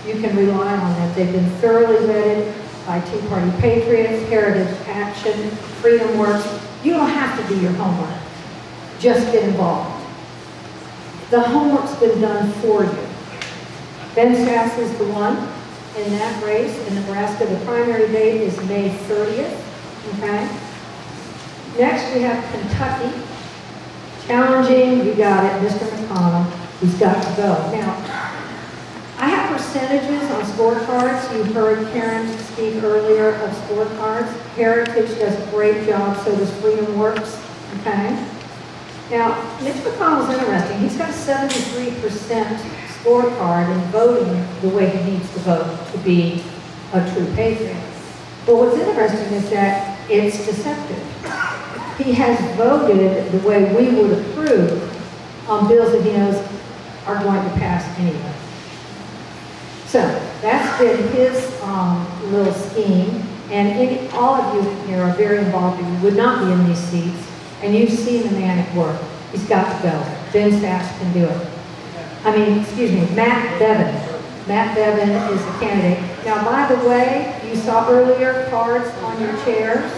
You can rely on them. They've been thoroughly vetted by Tea Party Patriots, Heritage Action, Freedom Works. You don't have to do your homework. Just get involved. The homework's been done for you. Ben Sass is the one in that race in Nebraska. The primary date is May 30th. Okay? Next, we have Kentucky. Challenging, you got it, Mr. McConnell. He's got to go. Now, I have percentages on scorecards. You heard Karen speak earlier of scorecards. Heritage does a great job, so does Freedom Works. Okay? Now, Mitch McConnell's interesting. He's got a 73% scorecard in voting the way he needs to vote to be a true patriot. But what's interesting is that it's deceptive. He has voted the way we would approve on bills that he knows are going to pass anyway. So that's been his little scheme, and all of you here are very involved. You would not be in these seats, and you've seen the man at work. He's got to go. Ben Sass can do it. Matt Bevin. Matt Bevin is the candidate. Now, by the way, you saw earlier cards on your chairs.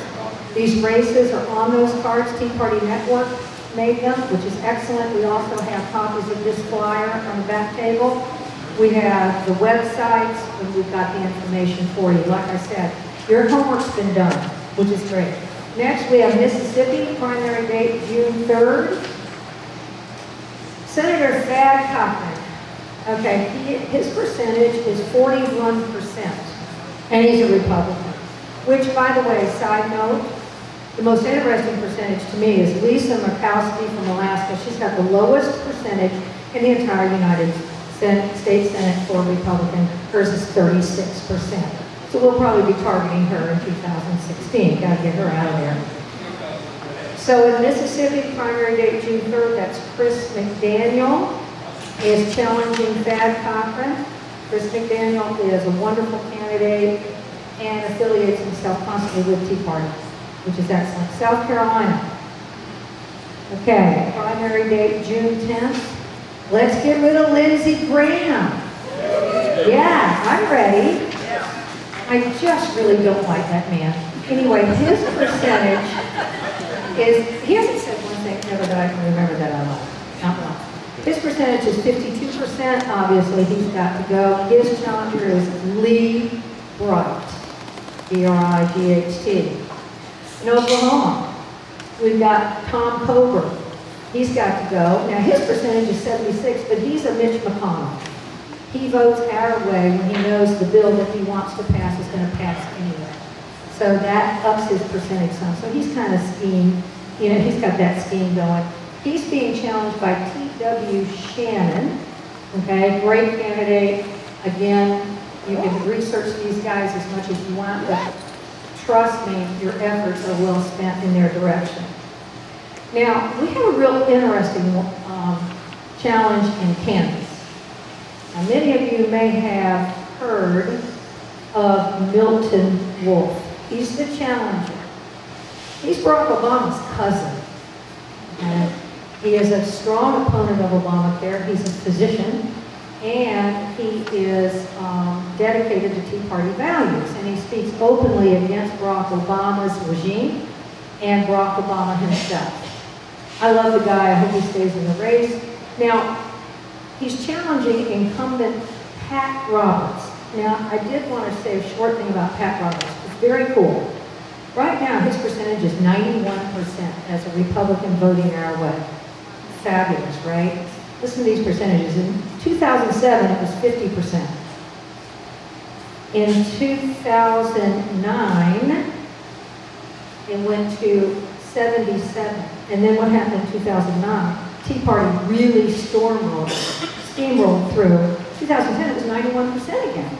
These races are on those cards. Tea Party Network made them, which is excellent. We also have copies of this flyer on the back table. We have the websites, and we've got the information for you. Like I said, your homework's been done, which is great. Next, we have Mississippi, primary date June 3rd. Senator Thad Cochran. Okay, his percentage is 41%, and he's a Republican. Which, by the way, side note, the most interesting percentage to me is Lisa Murkowski from Alaska. She's got the lowest percentage in the entire United States Senate for a Republican. Hers is 36%. So we'll probably be targeting her in 2016. Got to get her out of there. So in Mississippi, primary date June 3rd, that's Chris McDaniel is challenging Thad Cochran. Chris McDaniel is a wonderful candidate and affiliates himself constantly with Tea Party, which is excellent. South Carolina. Okay, primary date June 10th. Let's get rid of Lindsey Graham. Yeah, I'm ready. I just really don't like that man. Anyway, his percentage is, he hasn't said one thing ever that I can remember that I like. Not one. His percentage is 52%. Obviously, he's got to go. His challenger is Lee Bright. B-R-I-G-H-T. In Oklahoma, we've got Tom Coburn. He's got to go. Now, his percentage is 76, but he's a Mitch McConnell. He votes our way when he knows the bill that he wants to pass is going to pass anyway. So that ups his percentage some. So he's kind of scheme, he's got that scheme going. He's being challenged by T.W. Shannon. Okay, great candidate. Again, you can research these guys as much as you want, but trust me, your efforts are well spent in their direction. Now, we have a real interesting challenge in Kansas. Now, many of you may have heard of Milton Wolf. He's the challenger. He's Barack Obama's cousin. Okay? He is a strong opponent of Obamacare. He's a physician. And he is dedicated to Tea Party values, and he speaks openly against Barack Obama's regime and Barack Obama himself. I love the guy. I hope he stays in the race. Now, he's challenging incumbent Pat Roberts. Now, I did want to say a short thing about Pat Roberts. It's very cool. Right now, his percentage is 91% as a Republican voting our way. Fabulous, right? Listen to these percentages. In 2007, it was 50%. In 2009, it went to 77. And then what happened in 2009? Tea Party really steamrolled through. 2010, it was 91% again.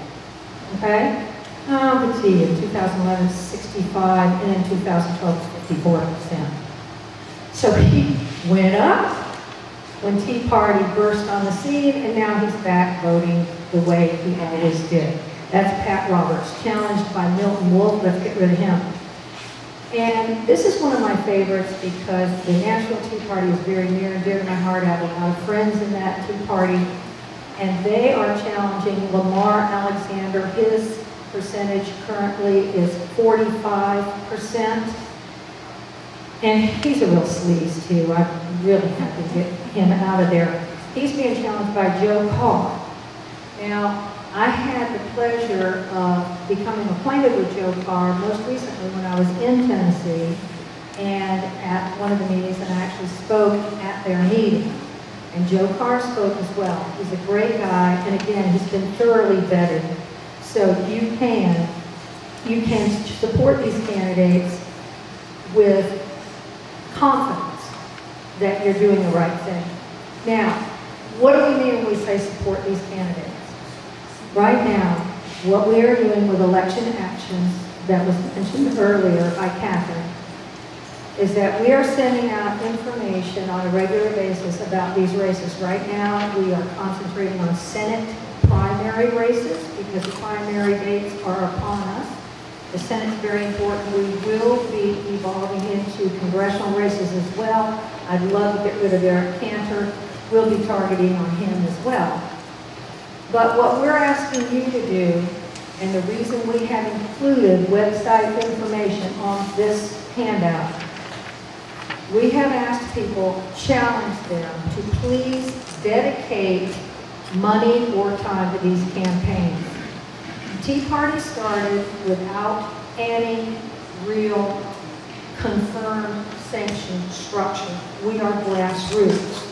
Okay? Let's see, in 2011, 65, and in 2012, 54%. So he went up when Tea Party burst on the scene, and now he's back voting the way he always did. That's Pat Roberts, challenged by Milton Wolf. Let's get rid of him. And this is one of my favorites because the National Tea Party is very near and dear to my heart. I have a lot of friends in that Tea Party. and they are challenging Lamar Alexander. His percentage currently is 45%. And he's a real sleaze too. I really have to get him out of there. He's being challenged by Joe Carr. Now, I had the pleasure of becoming acquainted with Joe Carr most recently when I was in Tennessee and at one of the meetings, and I actually spoke at their meeting. And Joe Carr spoke as well. He's a great guy, and again, he's been thoroughly vetted. So you can support these candidates with confidence that you're doing the right thing. Now, what do we mean when we say support these candidates? Right now, what we are doing with election actions that was mentioned earlier by Catherine is that we are sending out information on a regular basis about these races. Right now, we are concentrating on Senate primary races because the primary dates are upon us. The Senate's very important. We will be evolving into congressional races as well. I'd love to get rid of Eric Cantor. We'll be targeting on him as well. But what we're asking you to do, and the reason we have included website information on this handout, we have asked people, challenge them to please dedicate money or time to these campaigns. Tea Party started without any real confirmed sanctioned structure. We are grassroots.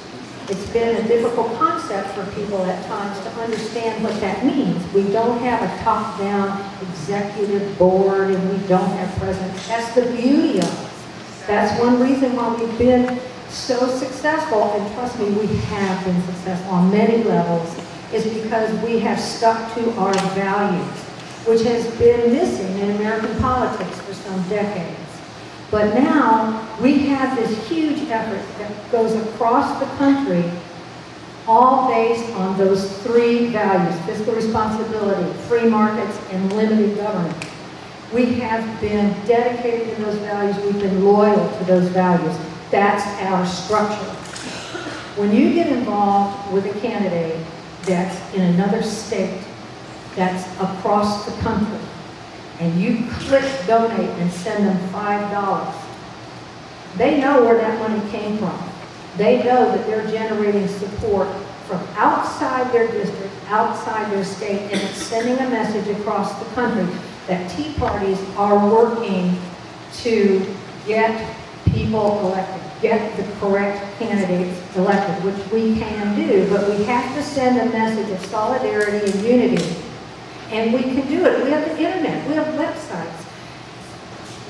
It's been a difficult concept for people at times to understand what that means. We don't have a top-down executive board and we don't have presidents. That's the beauty of it. That's one reason why we've been so successful, and trust me, we have been successful on many levels, is because we have stuck to our values, which has been missing in American politics for some decades. But now we have this huge effort that goes across the country, all based on those three values: fiscal responsibility, free markets, and limited government. We have been dedicated to those values. We've been loyal to those values. That's our structure. When you get involved with a candidate that's in another state, that's across the country, and you click donate and send them $5, they know where that money came from. They know that they're generating support from outside their district, outside their state, and it's sending a message across the country that Tea Parties are working to get people elected, get the correct candidates elected, which we can do, but we have to send a message of solidarity and unity. And we can do it. We have the internet. We have websites.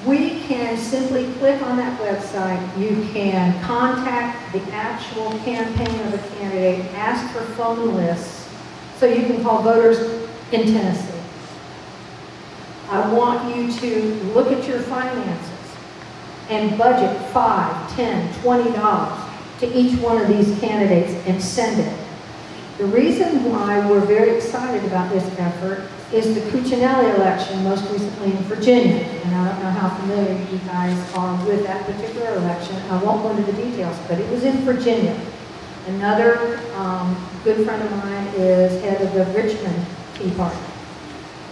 We can simply click on that website. You can contact the actual campaign of a candidate, ask for phone lists, so you can call voters in Tennessee. I want you to look at your finances and budget $5, $10, $20 to each one of these candidates and send it. The reason why we're very excited about this effort is the Cuccinelli election most recently in Virginia. And I don't know how familiar you guys are with that particular election. I won't go into the details, but it was in Virginia. Another good friend of mine is head of the Richmond Tea Party.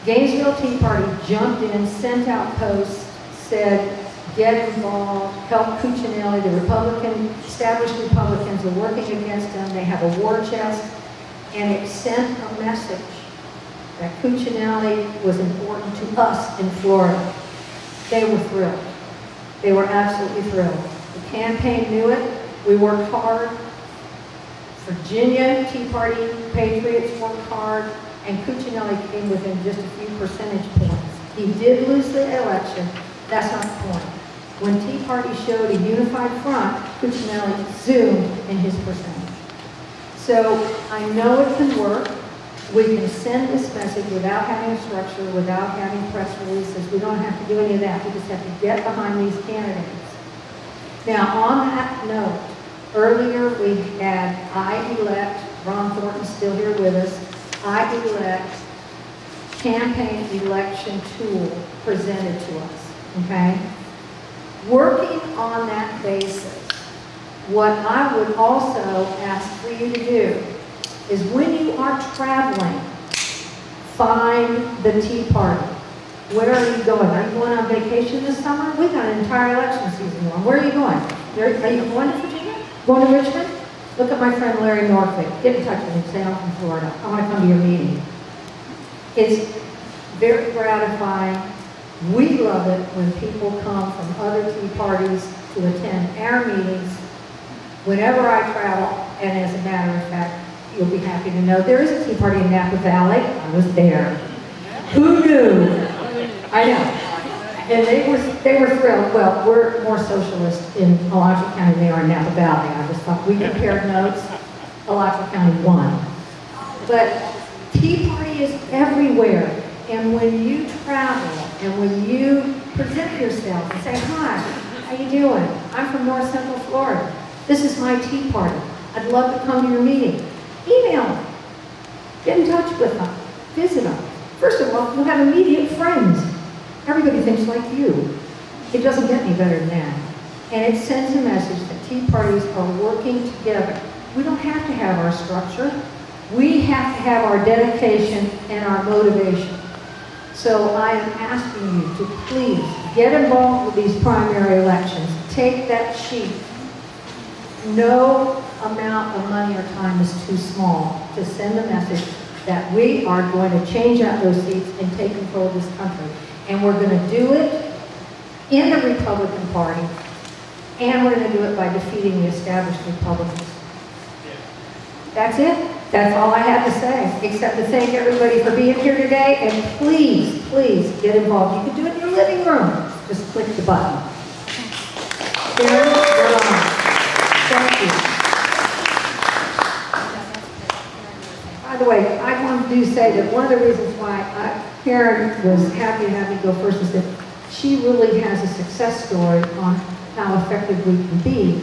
Gainesville Tea Party jumped in, sent out posts, said, get involved, help Cuccinelli. The established Republicans are working against them. They have a war chest. And it sent a message that Cuccinelli was important to us in Florida. They were thrilled. They were absolutely thrilled. The campaign knew it. We worked hard. Virginia Tea Party patriots worked hard, and Cuccinelli came within just a few percentage points. He did lose the election. That's not the point. When Tea Party showed a unified front, Cuccinelli zoomed in his percentage. So I know it can work. We can send this message without having a structure, without having press releases. We don't have to do any of that. We just have to get behind these candidates. Now, on that note, earlier we had I-Elect, Ron Thornton's still here with us, I-Elect campaign election tool presented to us, okay? Working on that basis, what I would also ask for you to do is when you are traveling, find the Tea Party. Where are you going? Are you going on vacation this summer? We've got an entire election season going. Where are you going? Are you going to Virginia? Going to Richmond? Look at my friend Larry Norfolk. Get in touch with him. Say I'm from Florida. I want to come to your meeting. It's very gratifying. We love it when people come from other Tea Parties to attend our meetings. Whenever I travel, and as a matter of fact, you'll be happy to know there is a Tea Party in Napa Valley. I was there. Who knew? I know. And they were thrilled. Well, we're more socialist in Alachua County than they are in Napa Valley. I just thought we compared notes. Alachua County won. But Tea Party is everywhere. And when you travel and when you present yourself and say, hi, how you doing? I'm from North Central Florida. This is my Tea Party. I'd love to come to your meeting. Email them. Get in touch with them. Visit them. First of all, you'll have immediate friends. Everybody thinks like you. It doesn't get any better than that. And it sends a message that Tea Parties are working together. We don't have to have our structure. We have to have our dedication and our motivation. So I am asking you to please get involved with these primary elections. Take that sheet. No amount of money or time is too small to send a message that we are going to change out those seats and take control of this country. And we're going to do it in the Republican Party, and we're going to do it by defeating the established Republicans. That's it. That's all I have to say, except to thank everybody for being here today, and please, please get involved. You can do it in your living room. Just click the button. Karen, you're on. Thank you. By the way, I wanted to say that one of the reasons why Karen was happy to have me go first is that she really has a success story on how effective we can be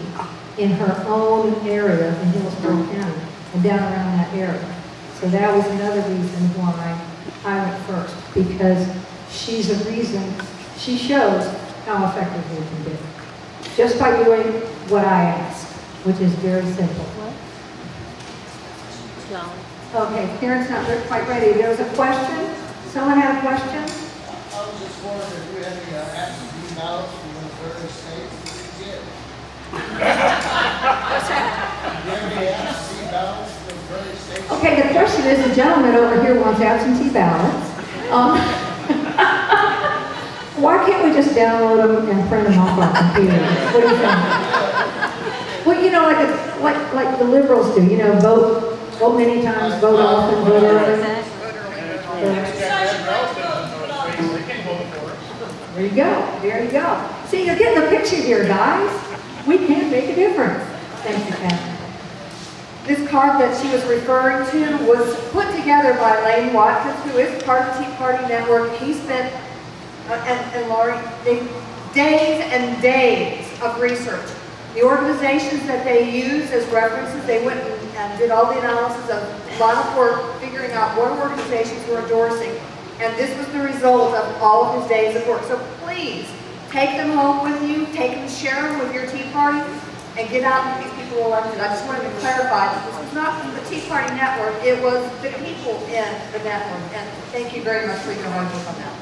in her own area in Hillsborough County and down around that area. So that was another reason why I went first, because she's a reason, she shows how effective we can be. Just by doing what I ask, which is very simple. Okay, Karen's not quite ready. There was a question? Someone had a question? I was just wondering if you had any absentee ballots from the various states that you get. What's that? Do you have any absentee ballots from the various states? Okay, the question is, the gentleman over here wants absentee ballots. Why can't we just download them and print them off our computer? What do you think? Well, you know, like the liberals do, you know, vote many times, vote often, vote early. There you go. There you go. See, you're getting the picture here, guys. We can make a difference. Thank you, Kathy. This card that she was referring to was put together by Lane Watkins, who is part of the Tea Party Network. He spent, and Laurie, days and days of research. The organizations that they used as references, they went and did all the analysis of a lot of work figuring out what organizations were endorsing. And this was the result of all of his days of work. So please, take them home with you, take them, share them with your Tea Party, and get out and get these people elected. I just wanted to clarify that this was not from the Tea Party Network, it was the people in the network. And thank you very much for your hard work on that.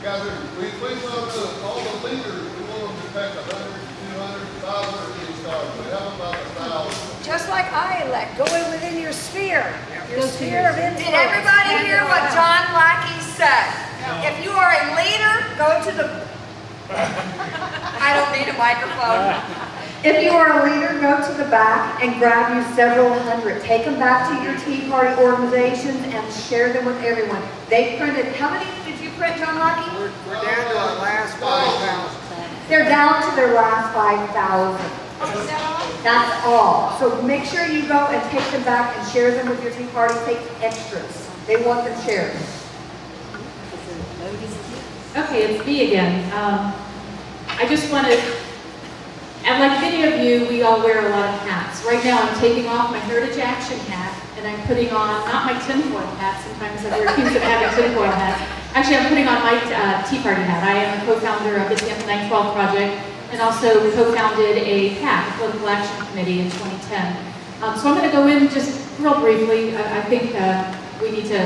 Guys, we please let all the leaders, we want them to take 100, 200, 500 of these cards. We have about 1,000. Just like I elect, go in within your sphere sphere of influence. Did everybody hear what John Lackey said? If you are a leader, go to the... I don't need a microphone. If you are a leader, go to the back and grab you several hundred. Take them back to your Tea Party organizations and share them with everyone. They printed, how many did you print, John Lackey? We're down to our last 5,000. They're down to their last 5,000. That's all. So make sure you go and take them back and share them with your Tea Party. Take extras. They want them shared. Okay, it's me again. I just want to, and like many of you, we all wear a lot of hats. Right now I'm taking off my Heritage Action hat and I'm putting on, not my tinfoil hat, sometimes I wear accused of having tinfoil hats. Actually, I'm putting on my Tea Party hat. I am a co-founder of the Tampa 912 Project and also co-founded a PAC, Political Action Committee, in 2010. So I'm going to go in just real briefly, I think we need to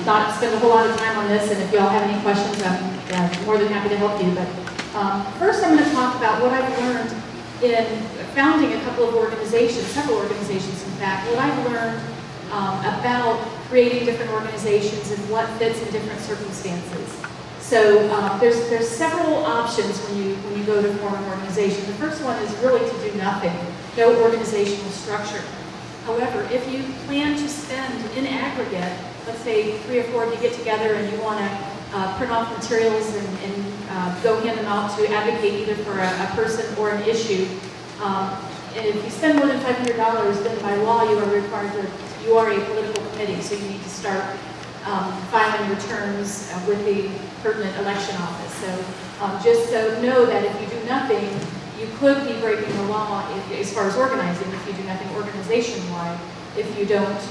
not spend a whole lot of time on this, and if you all have any questions, I'm more than happy to help you. But first I'm going to talk about what I've learned in founding a couple of organizations, several organizations in fact, what I've learned about creating different organizations and what fits in different circumstances. So there's several options when you go to form an organization. The first one is really to do nothing, no organizational structure. However, if you plan to spend in aggregate, let's say 3 or 4 of you get together and you want to print off materials and go hand them out to advocate either for a person or an issue, and if you spend more than $500, then by law you are required to, you are a political committee, so you need to start filing returns with the pertinent election office. So just so know that if you do nothing, you could be breaking the law as far as organizing if you do nothing organization-wide, if you don't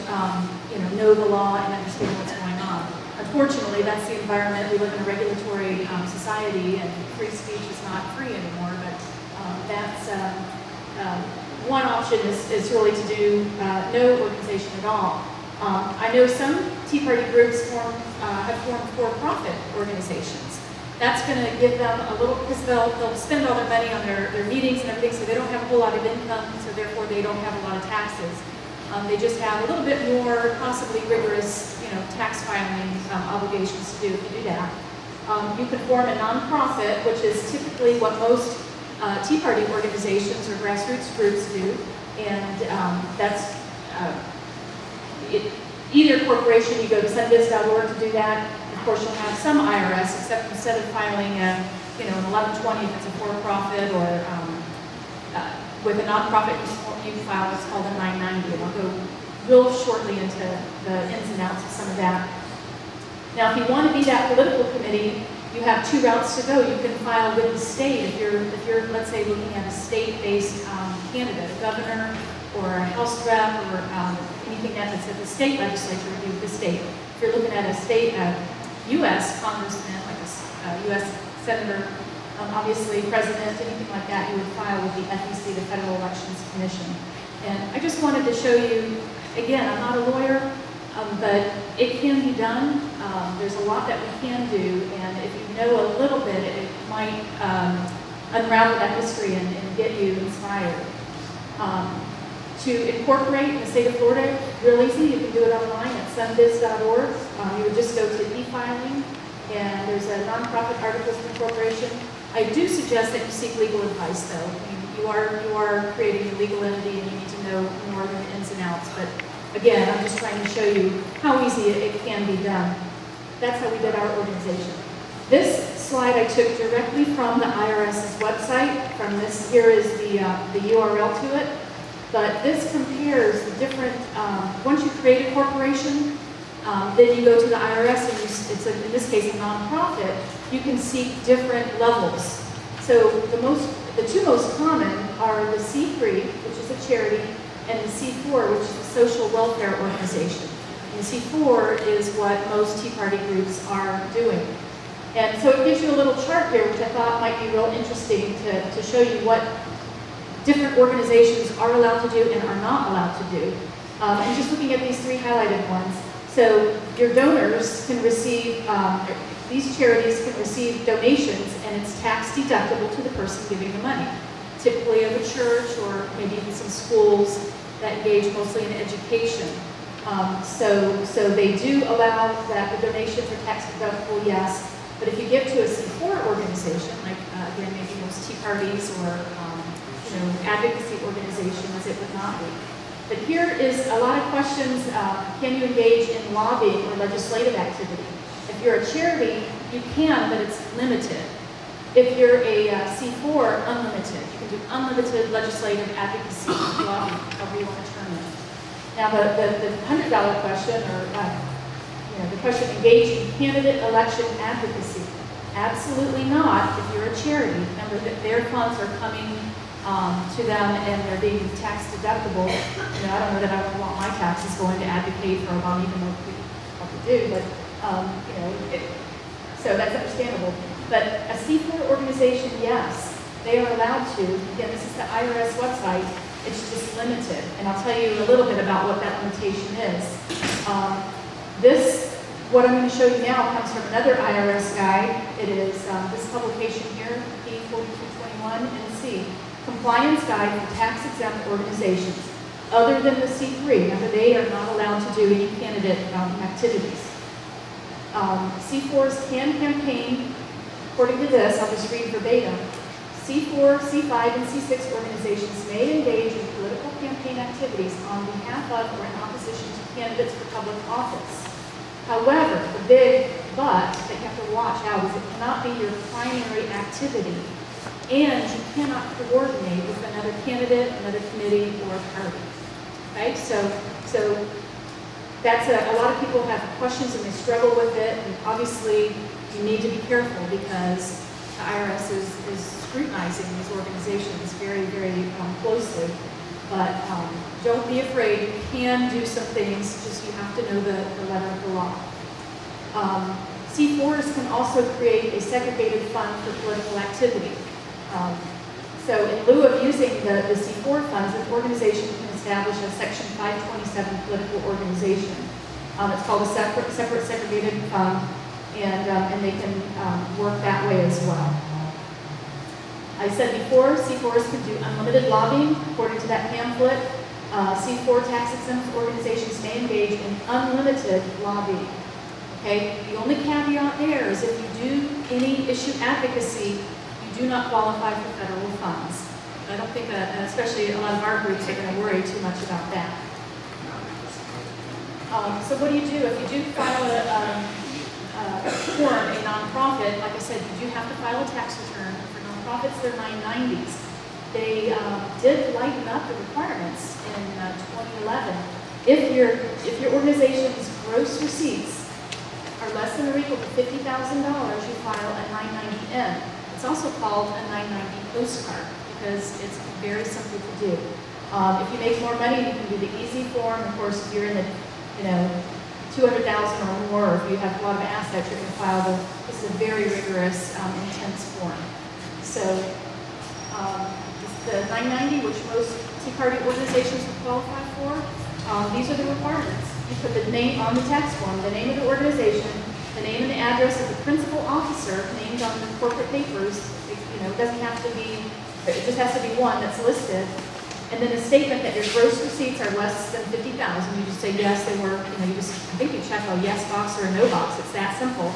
know the law and understand what's going on. Unfortunately, that's the environment. We live in a regulatory society, and free speech is not free anymore, but that's one option is really to do no organization at all. I know some Tea Party groups have formed for-profit organizations. That's going to give them a little, because they'll spend all their money on their meetings and everything, so they don't have a whole lot of income, so therefore they don't have a lot of taxes. They just have a little bit more possibly rigorous, tax filing obligations to do if you do that. You can form a nonprofit, which is typically what most Tea Party organizations or grassroots groups do, and that's either corporation. You go to sunbiz.org to do that. Of course, you'll have some IRS, except instead of filing an 1120 if it's a for-profit, or with a nonprofit, you file what's called a 990, and I'll go real shortly into the ins and outs of some of that. Now, if you want to be that political committee, you have 2 routes to go. You can file with the state if you're let's say looking at a state-based candidate, a governor or a House rep or anything that's at the state legislature, review the state. If you're looking at a state U.S. congressman, like a U.S. senator, obviously president, anything like that, you would file with the FEC, the Federal Elections Commission. And I just wanted to show you, again, I'm not a lawyer, but it can be done. There's a lot that we can do, and if you know a little bit, it might unravel that history and get you inspired. To incorporate in the state of Florida, real easy. You can do it online at sunbiz.org. You would just go to e-filing, and there's a nonprofit articles of incorporation. I do suggest that you seek legal advice, though. I mean, you are creating a legal entity, and you need to know more than the ins and outs. But again, I'm just trying to show you how easy it can be done. That's how we did our organization. This slide I took directly from the IRS's website. From this, here is the URL to it. But this compares the different, once you create a corporation, then you go to the IRS, and it's in this case a nonprofit, you can seek different levels. So the 2 most common are the C3, which is a charity, and the C4, which is a social welfare organization. And the C4 is what most Tea Party groups are doing. And so it gives you a little chart here, which I thought might be real interesting to show you what different organizations are allowed to do and are not allowed to do. And just looking at these 3 highlighted ones. So your donors can receive, these charities can receive donations, and it's tax deductible to the person giving the money. Typically of a church or maybe even some schools that engage mostly in education. So they do allow that the donations are tax deductible, yes. But if you get to a C4 organization, like again, maybe most Tea Parties or advocacy organizations, it would not be. But here is a lot of questions. Can you engage in lobbying or legislative activity? If you're a charity, you can, but it's limited. If you're a C4, unlimited. You can do unlimited legislative advocacy, lobbying, however you want to term it. Now, the $100 question, or the question, engage in candidate election advocacy. Absolutely not if you're a charity. Remember that their funds are coming to them and they're being tax deductible. I don't know that I would want my taxes going to advocate for Obama, even though we probably do, but so that's understandable. But a C4 organization, yes, they are allowed to. Again, this is the IRS website. It's just limited, and I'll tell you a little bit about what that limitation is. What I'm going to show you now comes from another IRS guide. It is this publication here, P4221 NC, Compliance Guide for Tax-Exempt Organizations, other than the C3. Now, they are not allowed to do any candidate activities. C4s can campaign, according to this, I'll just read verbatim. C4, C5, and C6 organizations may engage in political campaign activities on behalf of or in opposition to candidates for public office. However, the big but that you have to watch out is it cannot be your primary activity, and you cannot coordinate with another candidate, another committee, or a party. Okay, so that's a lot of people have questions and they struggle with it, and obviously you need to be careful because the IRS is scrutinizing these organizations very, very closely. But don't be afraid. You can do some things, just you have to know the letter of the law. C4s can also create a segregated fund for political activity. So in lieu of using the C4 funds, an organization can establish a Section 527 political organization. It's called a separate segregated fund, and they can work that way as well. I said before, C4s can do unlimited lobbying, according to that pamphlet. C4 tax-exempt organizations may engage in unlimited lobbying. Okay, the only caveat there is if you do any issue advocacy, you do not qualify for federal funds. I don't think, especially a lot of our groups are going to worry too much about that. So what do? If you do file form a nonprofit, like I said, you do have to file a tax return. Profits, they're 990s. They did lighten up the requirements in 2011. If your organization's gross receipts are less than or equal to $50,000, you file a 990N. It's also called a 990 postcard because it's very simple to do. If you make more money, you can do the easy form. Of course, if you're in the 200,000 or more, or if you have a lot of assets, you're going to file this is a very rigorous, intense form. So the 990, which most Tea Party organizations would qualify for, these are the requirements. You put the name on the tax form, the name of the organization, the name and the address of the principal officer named on the corporate papers. It doesn't have to be, it just has to be one that's listed. And then a statement that your gross receipts are less than 50,000. You just say yes, they were. I think you check a yes box or a no box. It's that simple.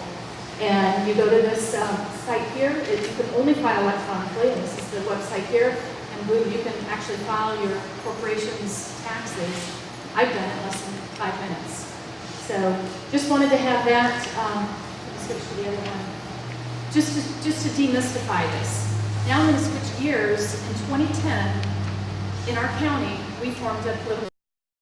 And you go to this site here. You can only file electronically, and this is the website here. And boom, you can actually file your corporation's taxes. I've done it in less than 5 minutes. So just wanted to have that. Let me switch to the other one. Just to demystify this. Now I'm going to switch gears. In 2010, in our county, we formed a political